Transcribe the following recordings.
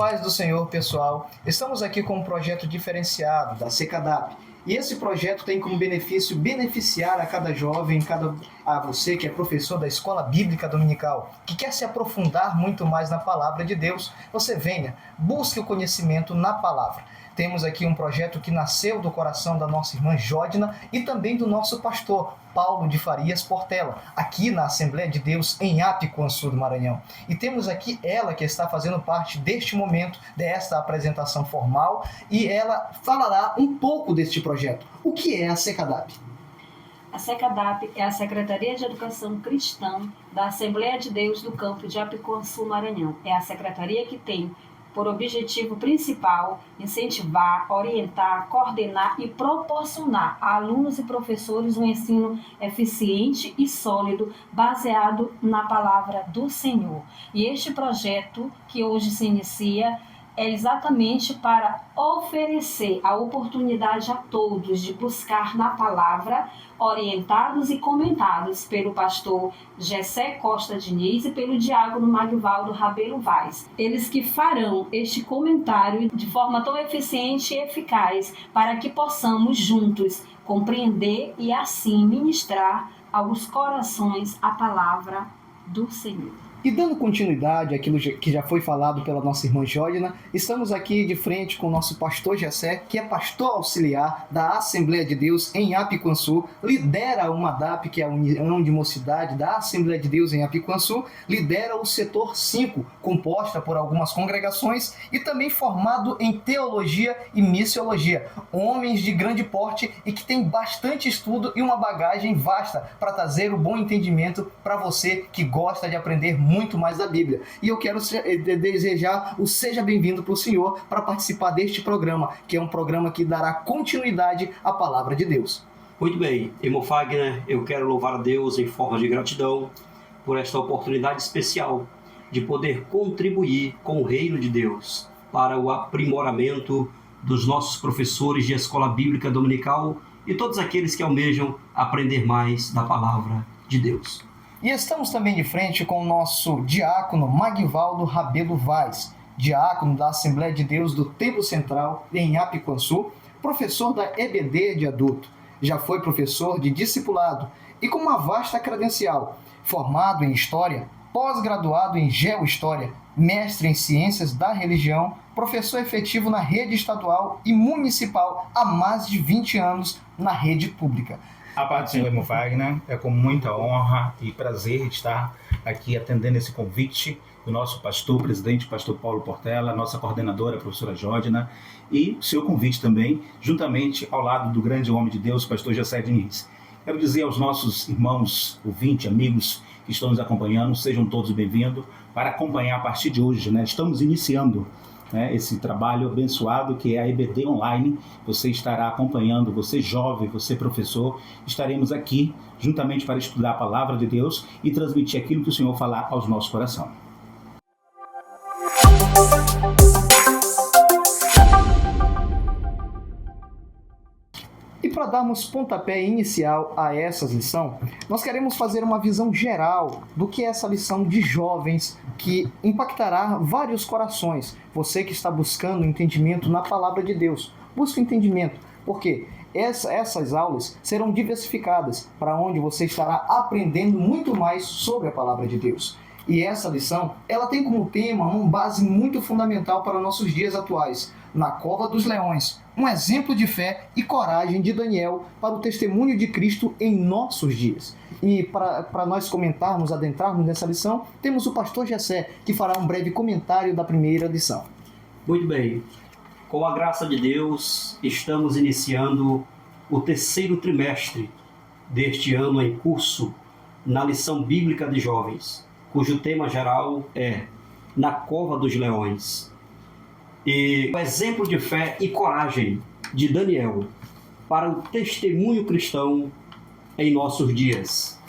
paz do Senhor, pessoal. Estamos aqui com um projeto diferenciado da Secadap. E esse projeto tem como benefício beneficiar a cada jovem, a você que é professor da Escola Bíblica Dominical, que quer se aprofundar muito mais na Palavra de Deus. Você venha, busque o conhecimento na Palavra. Temos aqui um projeto que nasceu do coração da nossa irmã Jódina e também do nosso pastor, Paulo de Farias Portela, aqui na Assembleia de Deus em Apiquaçu do Maranhão. E temos aqui ela que está fazendo parte deste momento, desta apresentação formal, e ela falará um pouco deste projeto. O que é a Secadap? A Secadap é a Secretaria de Educação Cristã da Assembleia de Deus do campo de Apiquaçu, Maranhão. É a secretaria que tem por objetivo principal incentivar, orientar, coordenar e proporcionar a alunos e professores um ensino eficiente e sólido baseado na palavra do Senhor. E este projeto que hoje se inicia é exatamente para oferecer a oportunidade a todos de buscar na palavra, orientados e comentados pelo pastor Gessé Costa Diniz e pelo diácono Magvaldo Rabelo Vaz. Eles que farão este comentário de forma tão eficiente e eficaz para que possamos juntos compreender e assim ministrar aos corações a palavra do Senhor. E dando continuidade àquilo que já foi falado pela nossa irmã Jódina, estamos aqui de frente com o nosso pastor Gessé, que é pastor auxiliar da Assembleia de Deus em Apiquaçu, lidera uma ADAP, que é a União de Mocidade da Assembleia de Deus em Apiquaçu, lidera o setor 5, composta por algumas congregações e também formado em teologia e missiologia, homens de grande porte e que tem bastante estudo e uma bagagem vasta para trazer o bom entendimento para você que gosta de aprender muito mais da Bíblia. E eu quero desejar o seja bem-vindo para o Senhor para participar deste programa, que é um programa que dará continuidade à Palavra de Deus. Muito bem, irmão Fagner, eu quero louvar a Deus em forma de gratidão por esta oportunidade especial de poder contribuir com o reino de Deus para o aprimoramento dos nossos professores de Escola Bíblica Dominical e todos aqueles que almejam aprender mais da Palavra de Deus. E estamos também de frente com o nosso diácono Magvaldo Rabelo Vaz, diácono da Assembleia de Deus do Templo Central em Apiquaçu, professor da EBD de adulto, já foi professor de discipulado e com uma vasta credencial, formado em História, pós-graduado em Geohistória, mestre em Ciências da Religião, professor efetivo na rede estadual e municipal há mais de 20 anos na rede pública. A paz do Senhor, irmão Wagner, é com muita honra e prazer estar aqui atendendo esse convite do nosso pastor, presidente, pastor Paulo Portela, nossa coordenadora, a professora Jódina, e seu convite também, juntamente ao lado do grande homem de Deus, pastor Gessé Diniz. Quero dizer aos nossos irmãos, ouvintes, amigos que estão nos acompanhando, sejam todos bem-vindos para acompanhar a partir de hoje, Estamos iniciando esse trabalho abençoado que é a EBD Online. Você estará acompanhando, você jovem, você professor, estaremos aqui juntamente para estudar a Palavra de Deus e transmitir aquilo que o Senhor falar aos nossos corações. E para darmos pontapé inicial a essa lição, nós queremos fazer uma visão geral do que é essa lição de jovens que impactará vários corações. Você que está buscando entendimento na Palavra de Deus, busque entendimento, porque essas aulas serão diversificadas para onde você estará aprendendo muito mais sobre a Palavra de Deus. E essa lição, ela tem como tema uma base muito fundamental para nossos dias atuais, na Cova dos Leões, um exemplo de fé e coragem de Daniel para o testemunho de Cristo em nossos dias. E para nós comentarmos, adentrarmos nessa lição, temos o pastor Gessé, que fará um breve comentário da primeira lição. Muito bem, com a graça de Deus, estamos iniciando o terceiro trimestre deste ano em curso na lição bíblica de jovens, cujo tema geral é Na Cova dos Leões. E o exemplo de fé e coragem de Daniel para o testemunho cristão em nossos dias.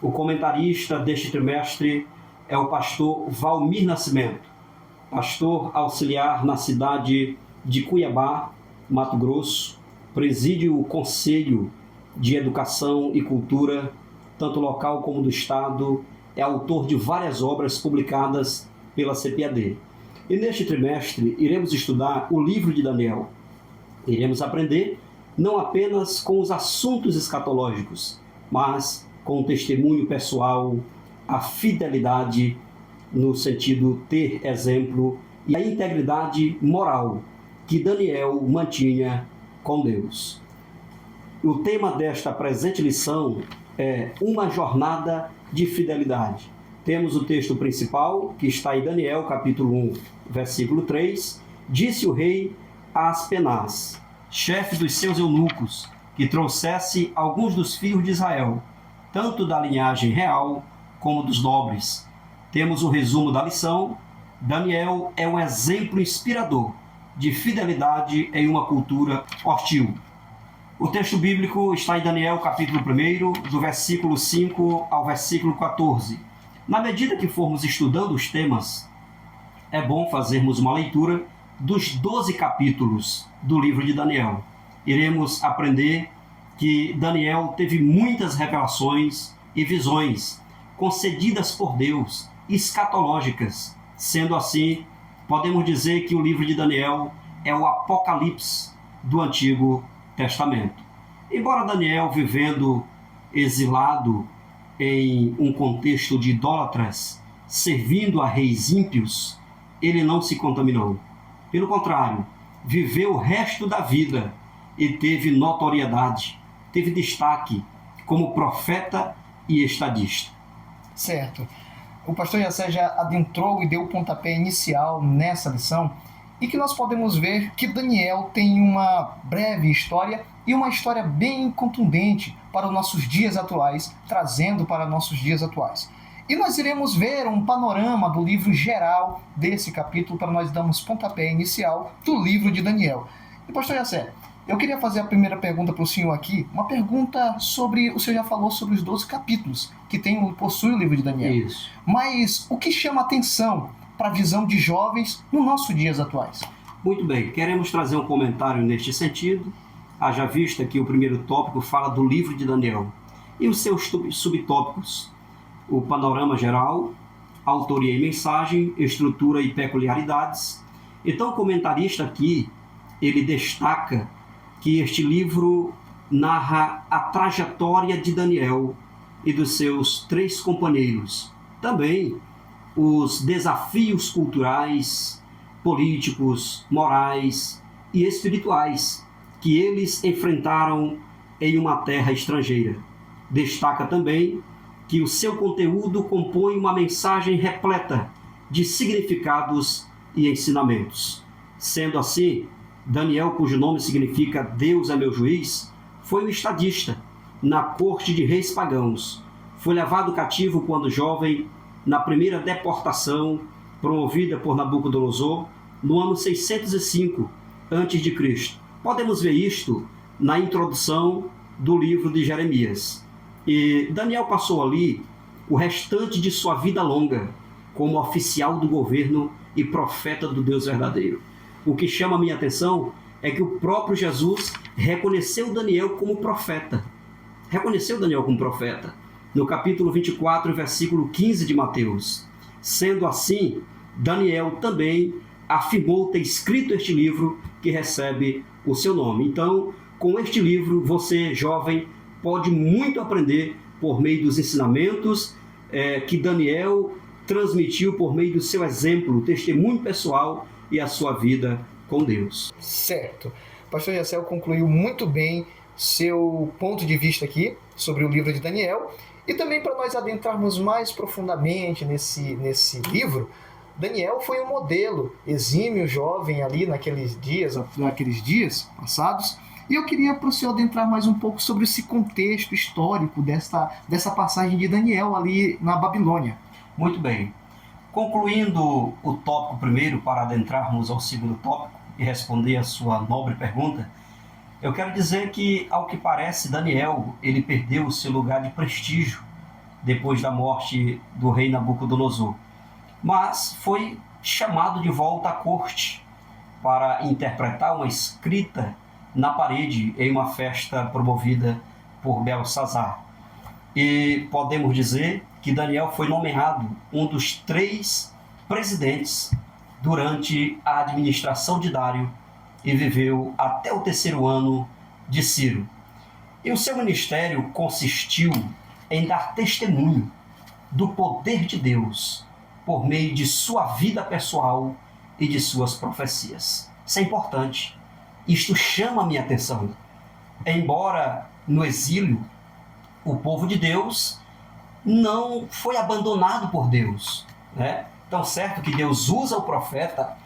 O comentarista deste trimestre é o pastor Valmir Nascimento, pastor auxiliar na cidade de Cuiabá, Mato Grosso, preside o Conselho de Educação e Cultura, tanto local como do Estado, é autor de várias obras publicadas pela CPAD. E neste trimestre iremos estudar o livro de Daniel. Iremos aprender não apenas com os assuntos escatológicos, mas com o testemunho pessoal, a fidelidade no sentido ter exemplo e a integridade moral que Daniel mantinha com Deus. O tema desta presente lição é uma jornada de fidelidade. Temos o texto principal, que está em Daniel, capítulo 1, versículo 3. Disse o rei a Aspenaz, chefe dos seus eunucos, que trouxesse alguns dos filhos de Israel, tanto da linhagem real como dos nobres. Temos o resumo da lição. Daniel é um exemplo inspirador de fidelidade em uma cultura hostil. O texto bíblico está em Daniel, capítulo 1, do versículo 5 ao versículo 14. Na medida que formos estudando os temas, é bom fazermos uma leitura dos 12 capítulos do livro de Daniel. Iremos aprender que Daniel teve muitas revelações e visões concedidas por Deus, escatológicas. Sendo assim, podemos dizer que o livro de Daniel é o Apocalipse do Antigo Testamento. Embora Daniel, vivendo exilado em um contexto de idólatras, servindo a reis ímpios, ele não se contaminou. Pelo contrário, viveu o resto da vida e teve notoriedade, teve destaque como profeta e estadista. Certo. O pastor Jacé já adentrou e deu o pontapé inicial nessa lição, e que nós podemos ver que Daniel tem uma breve história e uma história bem contundente para os nossos dias atuais, trazendo para nossos dias atuais. E nós iremos ver um panorama do livro geral desse capítulo para nós darmos pontapé inicial do livro de Daniel. E pastor Jacé, eu queria fazer a primeira pergunta para o senhor aqui, uma pergunta sobre, o senhor já falou sobre os 12 capítulos que possui o livro de Daniel. Isso. Mas o que chama atenção para a visão de jovens nos nossos dias atuais? Muito bem, queremos trazer um comentário neste sentido. Haja vista que o primeiro tópico fala do livro de Daniel e os seus subtópicos: o panorama geral, autoria e mensagem, estrutura e peculiaridades. Então o comentarista aqui, ele destaca que este livro narra a trajetória de Daniel e dos seus 3 companheiros. Também os desafios culturais, políticos, morais e espirituais que eles enfrentaram em uma terra estrangeira. Destaca também que o seu conteúdo compõe uma mensagem repleta de significados e ensinamentos. Sendo assim, Daniel, cujo nome significa Deus é meu juiz, foi um estadista na corte de reis pagãos. Foi levado cativo quando jovem na primeira deportação promovida por Nabucodonosor no ano 605 a.C. Podemos ver isto na introdução do livro de Jeremias. E Daniel passou ali o restante de sua vida longa como oficial do governo e profeta do Deus verdadeiro. O que chama a minha atenção é que o próprio Jesus reconheceu Daniel como profeta. No capítulo 24, versículo 15 de Mateus. Sendo assim, Daniel também afirmou ter escrito este livro que recebe o seu nome. Então, com este livro, você, jovem, pode muito aprender por meio dos ensinamentos que Daniel transmitiu por meio do seu exemplo, o testemunho pessoal e a sua vida com Deus. Certo. O pastor Jacel concluiu muito bem seu ponto de vista aqui sobre o livro de Daniel. E também, para nós adentrarmos mais profundamente nesse livro, Daniel foi um modelo exímio, jovem ali naqueles dias passados. E eu queria para o senhor adentrar mais um pouco sobre esse contexto histórico dessa passagem de Daniel ali na Babilônia. Muito bem. Concluindo o tópico primeiro, para adentrarmos ao segundo tópico e responder a sua nobre pergunta, eu quero dizer que, ao que parece, Daniel ele perdeu o seu lugar de prestígio depois da morte do rei Nabucodonosor, mas foi chamado de volta à corte para interpretar uma escrita na parede em uma festa promovida por Belsazar. E podemos dizer que Daniel foi nomeado um dos 3 presidentes durante a administração de Dário e viveu até o 3º ano de Ciro. E o seu ministério consistiu em dar testemunho do poder de Deus por meio de sua vida pessoal e de suas profecias. Isso é importante. Isto chama a minha atenção. Embora no exílio, o povo de Deus não foi abandonado por Deus, né? Então, certo que Deus usa o profeta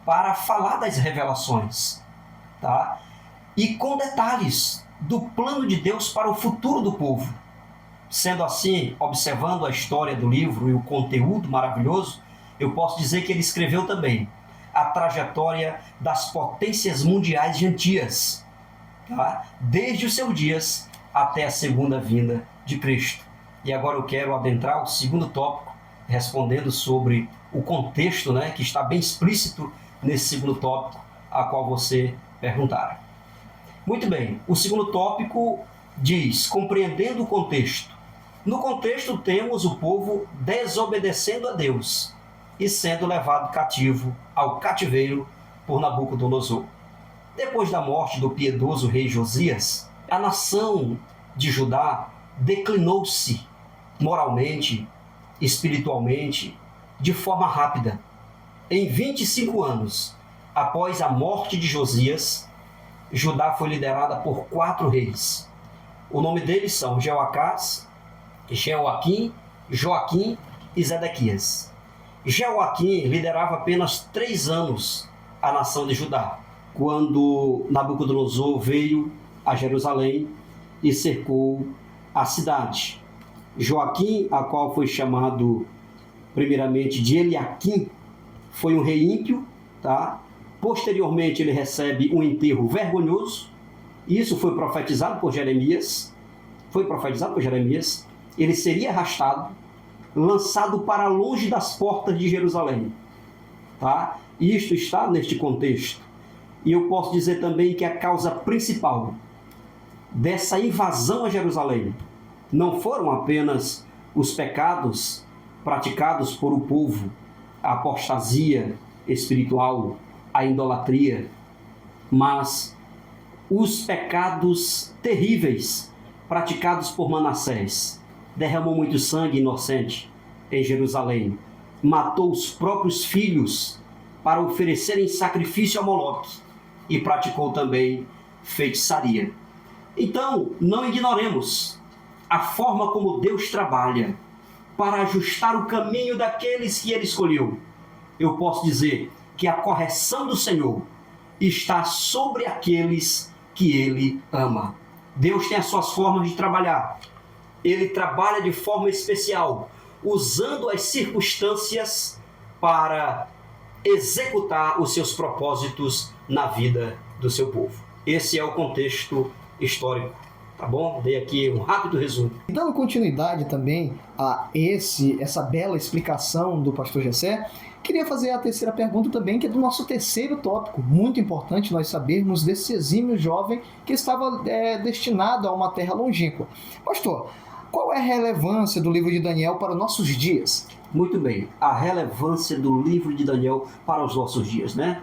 para falar das revelações, tá? E com detalhes do plano de Deus para o futuro do povo. Sendo assim, observando a história do livro e o conteúdo maravilhoso, eu posso dizer que ele escreveu também a trajetória das potências mundiais gentias, tá? Desde os seus dias até a segunda vinda de Cristo. E agora eu quero adentrar o segundo tópico, respondendo sobre o contexto, né, que está bem explícito nesse segundo tópico, a qual você perguntar. Muito bem, o segundo tópico diz, compreendendo o contexto. No contexto temos o povo desobedecendo a Deus e sendo levado cativo ao cativeiro por Nabucodonosor. Depois da morte do piedoso rei Josias, a nação de Judá declinou-se moralmente, espiritualmente, de forma rápida. Em 25 anos, após a morte de Josias, Judá foi liderada por 4 reis. O nome deles são Jeoacás, Jeoaquim, Joaquim e Zedequias. Jeoaquim liderava apenas 3 anos a nação de Judá, quando Nabucodonosor veio a Jerusalém e cercou a cidade. Joaquim, a qual foi chamado primeiramente de Eliaquim, foi um rei ímpio, tá? Posteriormente ele recebe um enterro vergonhoso. Isso foi profetizado por Jeremias. Ele seria arrastado, lançado para longe das portas de Jerusalém, tá? Isto está neste contexto. E eu posso dizer também que a causa principal dessa invasão a Jerusalém não foram apenas os pecados praticados por o povo, a apostasia espiritual, a idolatria, mas os pecados terríveis praticados por Manassés. Derramou muito sangue inocente em Jerusalém, matou os próprios filhos para oferecerem sacrifício a Moloque e praticou também feitiçaria. Então, não ignoremos a forma como Deus trabalha para ajustar o caminho daqueles que Ele escolheu. Eu posso dizer que a correção do Senhor está sobre aqueles que Ele ama. Deus tem as suas formas de trabalhar. Ele trabalha de forma especial, usando as circunstâncias para executar os seus propósitos na vida do seu povo. Esse é o contexto histórico, tá bom? Dei aqui um rápido resumo. Dando continuidade também a essa bela explicação do pastor Gessé, queria fazer a terceira pergunta também, que é do nosso terceiro tópico. Muito importante nós sabermos desse exímio jovem que estava destinado a uma terra longínqua. Pastor, qual é a relevância do livro de Daniel para os nossos dias? Muito bem, a relevância do livro de Daniel para os nossos dias, né?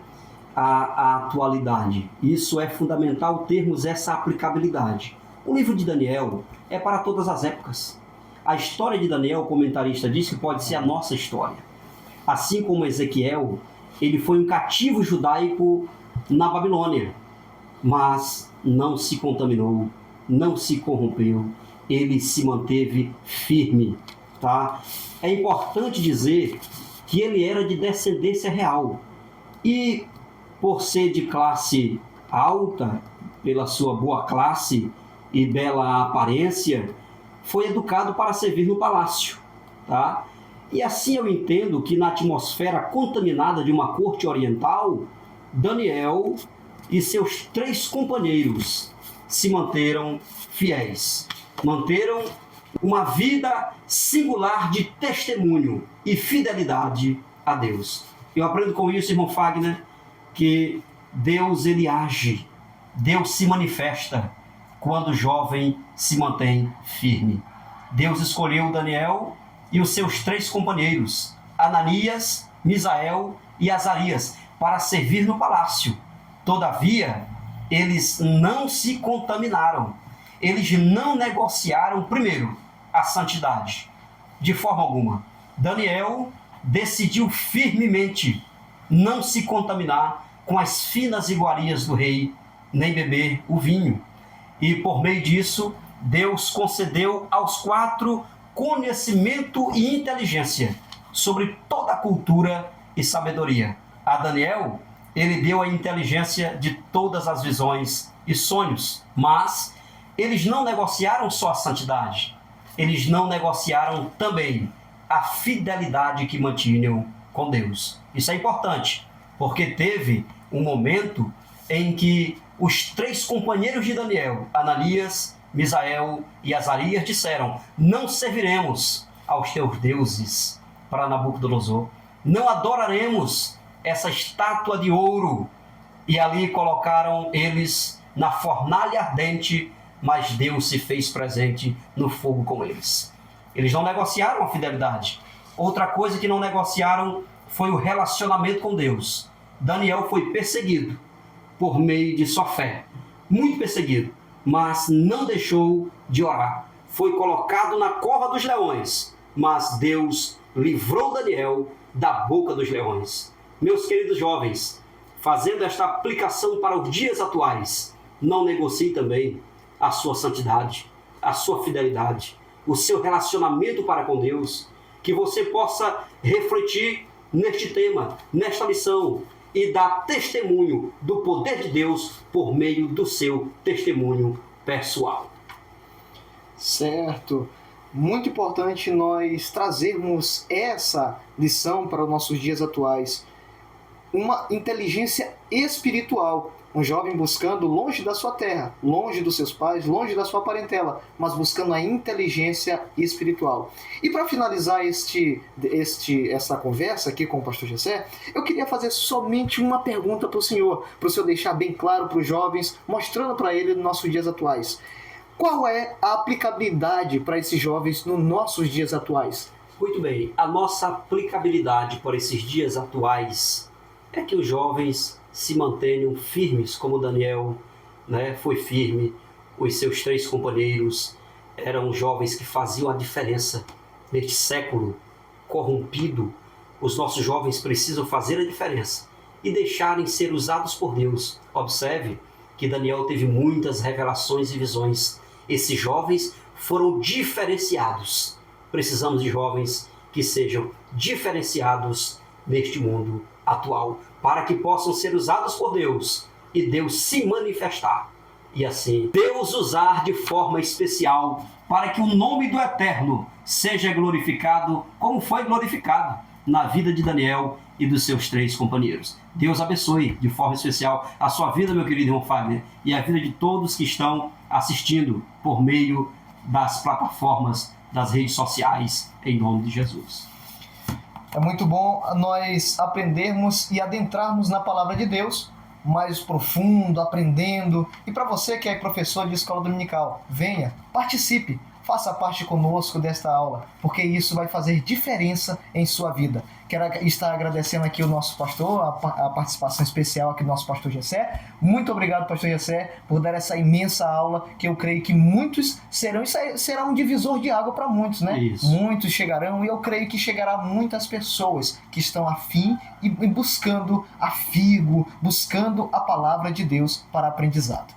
A atualidade. Isso é fundamental termos essa aplicabilidade. O livro de Daniel é para todas as épocas. A história de Daniel, o comentarista diz que pode ser a nossa história. Assim como Ezequiel, ele foi um cativo judaico na Babilônia, mas não se contaminou, não se corrompeu, ele se manteve firme, tá? É importante dizer que ele era de descendência real e, por ser de classe alta, pela sua boa classe e bela aparência, foi educado para servir no palácio, tá? E assim eu entendo que na atmosfera contaminada de uma corte oriental, Daniel e seus 3 companheiros se manteram fiéis. Manteram uma vida singular de testemunho e fidelidade a Deus. Eu aprendo com isso, irmão Fagner, que Deus ele age, Deus se manifesta quando o jovem se mantém firme. Deus escolheu Daniel e os seus 3 companheiros, Ananias, Misael e Azarias para servir no palácio. Todavia, eles não se contaminaram. Eles não negociaram, primeiro, a santidade. De forma alguma. Daniel decidiu firmemente não se contaminar com as finas iguarias do rei, nem beber o vinho. E por meio disso, Deus concedeu aos 4 conhecimento e inteligência sobre toda a cultura e sabedoria. A Daniel, ele deu a inteligência de todas as visões e sonhos, mas eles não negociaram só a santidade, eles não negociaram também a fidelidade que mantinham com Deus. Isso é importante, porque teve um momento em que os 3 companheiros de Daniel, Ananias, Misael e Azarias, disseram: não serviremos aos teus deuses, para Nabucodonosor, não adoraremos essa estátua de ouro. E ali colocaram eles na fornalha ardente, mas Deus se fez presente no fogo com eles. Eles não negociaram a fidelidade. Outra coisa que não negociaram foi o relacionamento com Deus. Daniel foi perseguido por meio de sua fé, muito perseguido, mas não deixou de orar. Foi colocado na cova dos leões, mas Deus livrou Daniel da boca dos leões. Meus queridos jovens, fazendo esta aplicação para os dias atuais, não negocie também a sua santidade, a sua fidelidade, o seu relacionamento para com Deus, que você possa refletir neste tema, nesta lição, e dar testemunho do poder de Deus por meio do seu testemunho pessoal. Certo. Muito importante nós trazermos essa lição para os nossos dias atuais. Uma inteligência espiritual. Um jovem buscando longe da sua terra, longe dos seus pais, longe da sua parentela, mas buscando a inteligência espiritual. E para finalizar essa conversa aqui com o pastor Gessé, eu queria fazer somente uma pergunta para o senhor deixar bem claro para os jovens, mostrando para eles nos nossos dias atuais. Qual é a aplicabilidade para esses jovens nos nossos dias atuais? Muito bem, a nossa aplicabilidade para esses dias atuais é que os jovens se mantenham firmes, como Daniel, foi firme. Os seus 3 companheiros eram jovens que faziam a diferença. Neste século corrompido, os nossos jovens precisam fazer a diferença e deixarem ser usados por Deus. Observe que Daniel teve muitas revelações e visões. Esses jovens foram diferenciados. Precisamos de jovens que sejam diferenciados neste mundo atual, para que possam ser usados por Deus e Deus se manifestar. E assim, Deus usar de forma especial para que o nome do Eterno seja glorificado como foi glorificado na vida de Daniel e dos seus 3 companheiros. Deus abençoe de forma especial a sua vida, meu querido irmão Fagner, e a vida de todos que estão assistindo por meio das plataformas, das redes sociais, em nome de Jesus. É muito bom nós aprendermos e adentrarmos na palavra de Deus, mais profundo, aprendendo. E para você que é professor de escola dominical, venha, participe, faça parte conosco desta aula, porque isso vai fazer diferença em sua vida. Quero estar agradecendo aqui o nosso pastor, a participação especial aqui do nosso pastor Gessé. Muito obrigado, pastor Gessé, por dar essa imensa aula, que eu creio que muitos será um divisor de água para muitos, né? Isso. Muitos chegarão, e eu creio que chegará muitas pessoas que estão afim e buscando afigo, buscando a palavra de Deus para aprendizado.